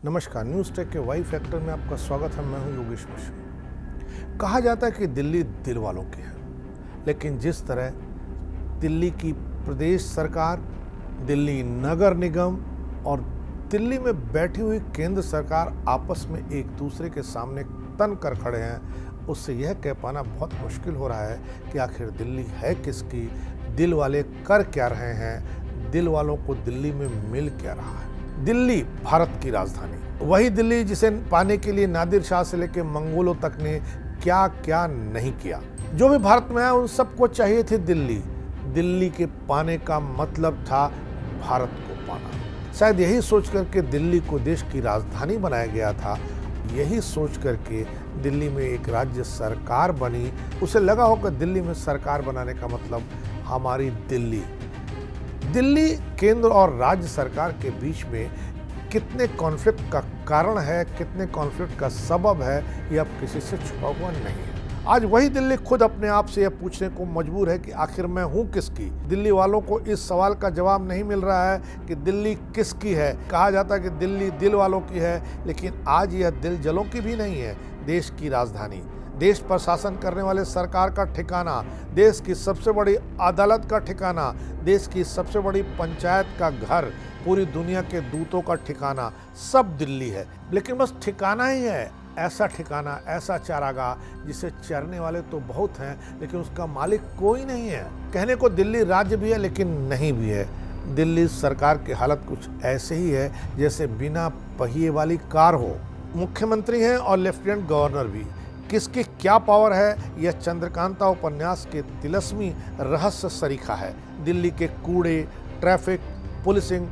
नमस्कार, news take के Y factor में आपका स्वागत है। मैं हूं योगेश मिश्र। कहा जाता है कि दिल्ली दिल वालों की है, लेकिन जिस तरह दिल्ली की प्रदेश सरकार, दिल्ली नगर निगम और दिल्ली में बैठी हुई केंद्र सरकार आपस में एक दूसरे के सामने तन कर खड़े हैं, उससे यह कह पाना बहुत मुश्किल हो रहा है कि आखिर दिल्ली है किसकी, दिल वाले कर क्या रहे हैं, दिल वालों को दिल्ली में मिल क्या रहा है। दिल्ली भारत की राजधानी, वही दिल्ली जिसे पाने के लिए नादिर शाह से लेकर मंगोलों तक ने क्या क्या नहीं किया। जो भी भारत में आया उन सबको चाहिए थी दिल्ली। दिल्ली के पाने का मतलब था भारत को पाना। शायद यही सोच करके दिल्ली को देश की राजधानी बनाया गया था। यही सोच करके दिल्ली में एक राज्य सरकार बनी। उसे लगा होगा दिल्ली में सरकार बनाने का मतलब हमारी दिल्ली। दिल्ली केंद्र और राज्य सरकार के बीच में कितने कॉन्फ्लिक्ट का कारण है, कितने कॉन्फ्लिक्ट का सबब है, यह अब किसी से छुपा हुआ नहीं है। आज वही दिल्ली खुद अपने आप से यह पूछने को मजबूर है कि आखिर मैं हूं किसकी। दिल्ली वालों को इस सवाल का जवाब नहीं मिल रहा है कि दिल्ली किसकी है। कहा जाता है कि दिल्ली दिल वालों की है, लेकिन आज यह दिल जलों की भी नहीं है। देश की राजधानी, देश पर शासन करने वाले सरकार का ठिकाना, देश की सबसे बड़ी अदालत का ठिकाना, देश की सबसे बड़ी पंचायत का घर, पूरी दुनिया के दूतों का ठिकाना, सब दिल्ली है। लेकिन बस ठिकाना ही है, ऐसा ठिकाना, ऐसा चारागाह जिसे चरने वाले तो बहुत हैं, लेकिन उसका मालिक कोई नहीं है। कहने को दिल्ली राज्य भी है, लेकिन नहीं भी है। दिल्ली सरकार की हालत कुछ ऐसे ही है जैसे बिना पहिए वाली कार हो। मुख्यमंत्री हैं और लेफ्टिनेंट गवर्नर भी। किसकी क्या पावर है, यह चंद्रकांता उपन्यास के तिलस्मी रहस्य सरीखा है। दिल्ली के कूड़े, ट्रैफिक, पुलिसिंग,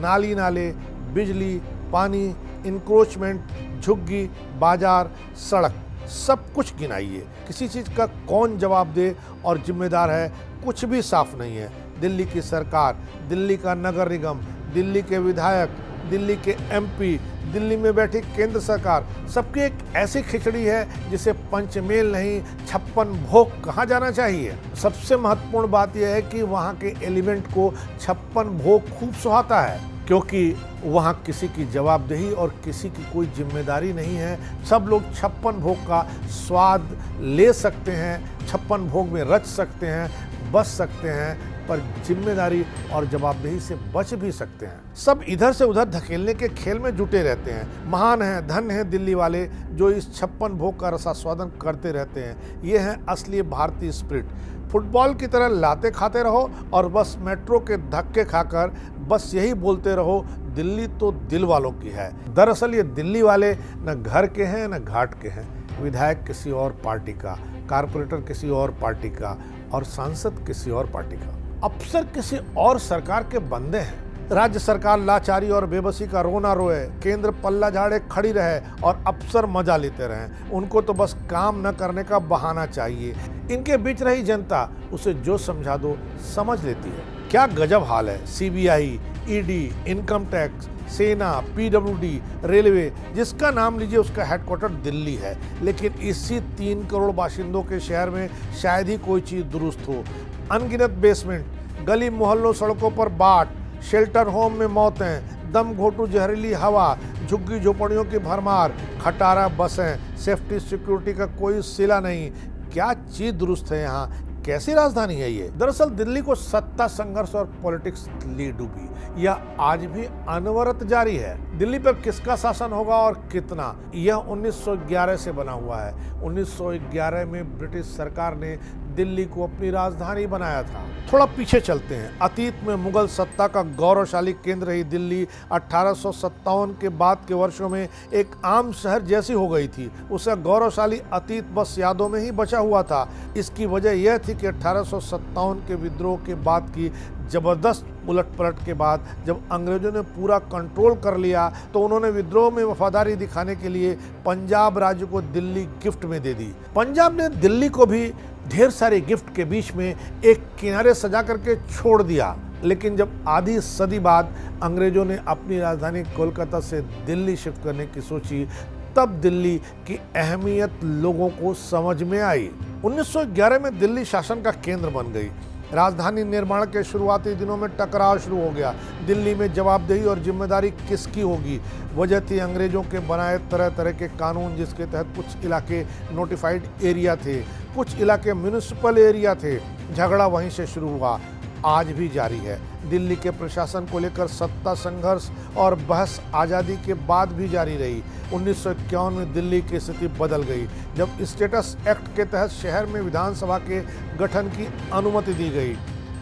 नाली नाले, बिजली, पानी, इंक्रोचमेंट, झुग्गी, बाजार, सड़क, सब कुछ गिनाइए। किसी चीज़ का कौन जवाब दे और जिम्मेदार है, कुछ भी साफ नहीं है। दिल्ली की सरकार, दिल्ली का नगर निगम, दिल्ली के विधायक, दिल्ली के एमपी, दिल्ली में बैठी केंद्र सरकार, सबकी एक ऐसी खिचड़ी है जिसे पंचमेल नहीं 56 भोग कहा जाना चाहिए। सबसे महत्वपूर्ण बात यह है कि वहाँ के एलिमेंट को 56 भोग खूब सुहाता है, क्योंकि वहाँ किसी की जवाबदेही और किसी की कोई जिम्मेदारी नहीं है। सब लोग 56 भोग का स्वाद ले सकते हैं, 56 भोग में रच सकते हैं, बच सकते हैं, पर जिम्मेदारी और जवाबदेही से बच भी सकते हैं। सब इधर से उधर धकेलने के खेल में जुटे रहते हैं। महान हैं, धन हैं दिल्ली वाले जो इस 56 भोग का रसास्वादन करते रहते हैं। ये है असली भारतीय स्पिरिट। फुटबॉल की तरह लाते खाते रहो और बस मेट्रो के धक्के खाकर बस यही बोलते रहो, दिल्ली तो दिल वालों की है। दरअसल ये दिल्ली वाले न घर के हैं न घाट के हैं। विधायक किसी और पार्टी का, कारपोरेटर किसी और पार्टी का और सांसद किसी और पार्टी का, अफसर किसी और सरकार के बंदे हैं। राज्य सरकार लाचारी और बेबसी का रोना रोए, केंद्र पल्ला झाड़े खड़ी रहे और अफसर मजा लेते रहें। उनको तो बस काम न करने का बहाना चाहिए। इनके बीच रही जनता उसे जो समझा दो समझ लेती है। क्या गजब हाल है। सीबीआई, ईडी, इनकम टैक्स, सेना, पीडब्ल्यूडी, रेलवे, जिसका नाम लीजिए उसका हेडक्वार्टर दिल्ली है। लेकिन इसी 3 करोड़ बाशिंदों के शहर में शायद ही कोई चीज़ दुरुस्त हो। अनगिनत बेसमेंट, गली मोहल्लों सड़कों पर बाट, शेल्टर होम में मौतें, दम घोटू जहरीली हवा, झुग्गी झोपड़ियों की भरमार, खटारा बसें, सेफ्टी सिक्योरिटी का कोई सिला नहीं। क्या चीज़ दुरुस्त है यहाँ, कैसी राजधानी है ये। दरअसल दिल्ली को सत्ता संघर्ष और पॉलिटिक्स ले डूबी, यह आज भी अनवरत जारी है। दिल्ली पर किसका शासन होगा और कितना, यह 1911 से बना हुआ है। 1911 में ब्रिटिश सरकार ने दिल्ली को अपनी राजधानी बनाया था। थोड़ा पीछे चलते हैं। अतीत में मुगल सत्ता का गौरवशाली केंद्र रही दिल्ली 1857 के बाद के वर्षों में एक आम शहर जैसी हो गई थी। उसका गौरवशाली अतीत बस यादों में ही बचा हुआ था। इसकी वजह यह थी कि 1857 के विद्रोह के बाद की जबरदस्त उलटपलट के बाद जब अंग्रेजों ने पूरा कंट्रोल कर लिया तो उन्होंने विद्रोह में वफादारी दिखाने के लिए पंजाब राज्य को दिल्ली गिफ्ट में दे दी। पंजाब ने दिल्ली को भी ढेर सारे गिफ्ट के बीच में एक किनारे सजा करके छोड़ दिया। लेकिन जब आधी सदी बाद अंग्रेजों ने अपनी राजधानी कोलकाता से दिल्ली शिफ्ट करने की सोची, तब दिल्ली की अहमियत लोगों को समझ में आई। 1911 में दिल्ली शासन का केंद्र बन गई। राजधानी निर्माण के शुरुआती दिनों में टकराव शुरू हो गया। दिल्ली में जवाबदेही और जिम्मेदारी किसकी होगी? वजह थी अंग्रेजों के बनाए तरह तरह के कानून, जिसके तहत कुछ इलाके नोटिफाइड एरिया थे, कुछ इलाके म्यूनिसिपल एरिया थे। झगड़ा वहीं से शुरू हुआ, आज भी जारी है। दिल्ली के प्रशासन को लेकर सत्ता संघर्ष और बहस आज़ादी के बाद भी जारी रही। 1951 में दिल्ली की स्थिति बदल गई, जब स्टेटस एक्ट के तहत शहर में विधानसभा के गठन की अनुमति दी गई।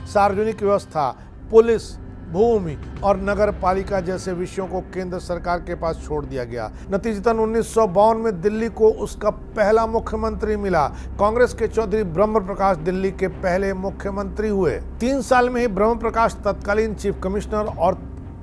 सार्वजनिक व्यवस्था, पुलिस, भूमि और नगर पालिका जैसे विषयों को केंद्र सरकार के पास छोड़ दिया गया। नतीजतन 1952 में दिल्ली को उसका पहला मुख्यमंत्री मिला। कांग्रेस के चौधरी ब्रह्म प्रकाश दिल्ली के पहले मुख्यमंत्री हुए। 3 साल में ही ब्रह्म प्रकाश तत्कालीन चीफ कमिश्नर और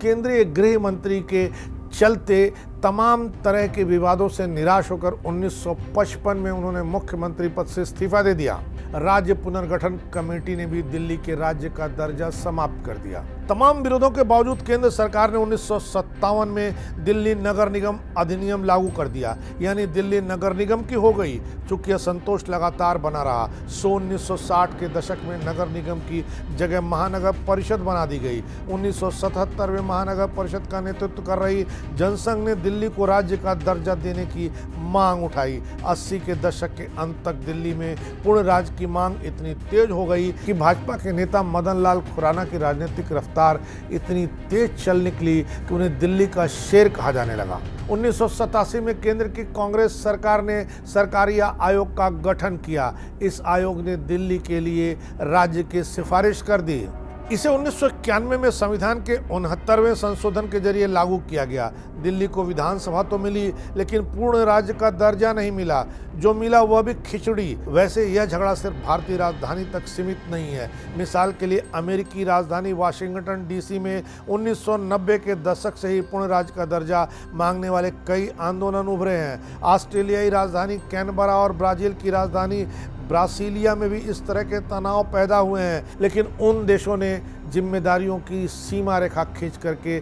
केंद्रीय गृह मंत्री के चलते तमाम तरह के विवादों से निराश होकर 1955 में उन्होंने मुख्यमंत्री पद से इस्तीफा दे दिया। राज्य पुनर्गठन कमेटी ने भी दिल्ली के राज्य का दर्जा समाप्त कर दिया। तमाम विरोधों के बावजूद केंद्र सरकार ने 1957 में दिल्ली नगर निगम अधिनियम लागू कर दिया, यानी दिल्ली नगर निगम की हो गई। चूंकि असंतोष लगातार बना रहा, सो 1960 के दशक में नगर निगम की जगह महानगर परिषद बना दी गई। 1977 में महानगर परिषद का नेतृत्व कर रही जनसंघ ने दिल्ली को राज्य का दर्जा देने की मांग उठाई। 80 के दशक के अंत तक दिल्ली में पूर्ण राज्य की मांग इतनी तेज हो गई कि भाजपा के नेता मदन लाल खुराना की राजनीतिक रफ्तार इतनी तेज चल निकली कि उन्हें दिल्ली का शेर कहा जाने लगा। 1987 में केंद्र की कांग्रेस सरकार ने सरकारी आयोग का गठन किया। इस आयोग ने दिल्ली के लिए राज्य की सिफारिश कर दी। इसे 1991 में संविधान के 69वें संशोधन के जरिए लागू किया गया। दिल्ली को विधानसभा तो मिली, लेकिन पूर्ण राज्य का दर्जा नहीं मिला। जो मिला वह भी खिचड़ी। वैसे यह झगड़ा सिर्फ भारतीय राजधानी तक सीमित नहीं है। मिसाल के लिए अमेरिकी राजधानी वाशिंगटन डीसी में 1990 के दशक से ही पूर्ण राज्य का दर्जा मांगने वाले कई आंदोलन उभरे हैं। ऑस्ट्रेलियाई राजधानी कैनबरा और ब्राजील की राजधानी ब्रासीलिया में भी इस तरह के तनाव पैदा हुए हैं, लेकिन उन देशों ने जिम्मेदारियों की सीमा रेखा खींच करके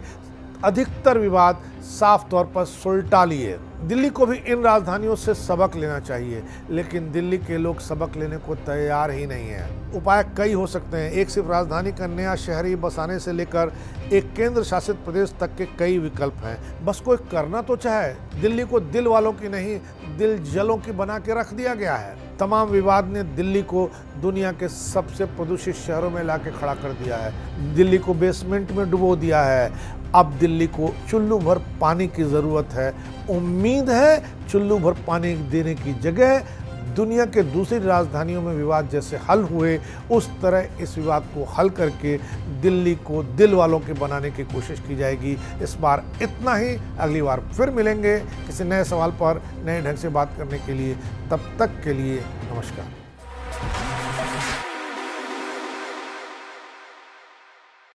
अधिकतर विवाद साफ तौर पर सुलटा लिए। दिल्ली को भी इन राजधानियों से सबक लेना चाहिए, लेकिन दिल्ली के लोग सबक लेने को तैयार ही नहीं है। उपाय कई हो सकते हैं। एक सिर्फ राजधानी का नया शहरी बसाने से लेकर एक केंद्र शासित प्रदेश तक के कई विकल्प हैं। बस कोई करना तो चाहे। दिल्ली को दिल वालों की नहीं, दिल जलों की बना के रख दिया गया है। तमाम विवाद ने दिल्ली को दुनिया के सबसे प्रदूषित शहरों में लाके खड़ा कर दिया है। दिल्ली को बेसमेंट में डुबो दिया है। अब दिल्ली को चुल्लू भर पानी की ज़रूरत है। उम्मीद है चुल्लू भर पानी देने की जगह दुनिया के दूसरी राजधानियों में विवाद जैसे हल हुए, उस तरह इस विवाद को हल करके दिल्ली को दिल वालों के बनाने की कोशिश की जाएगी। इस बार इतना ही। अगली बार फिर मिलेंगे किसी नए सवाल पर नए ढंग से बात करने के लिए। तब तक के लिए नमस्कार।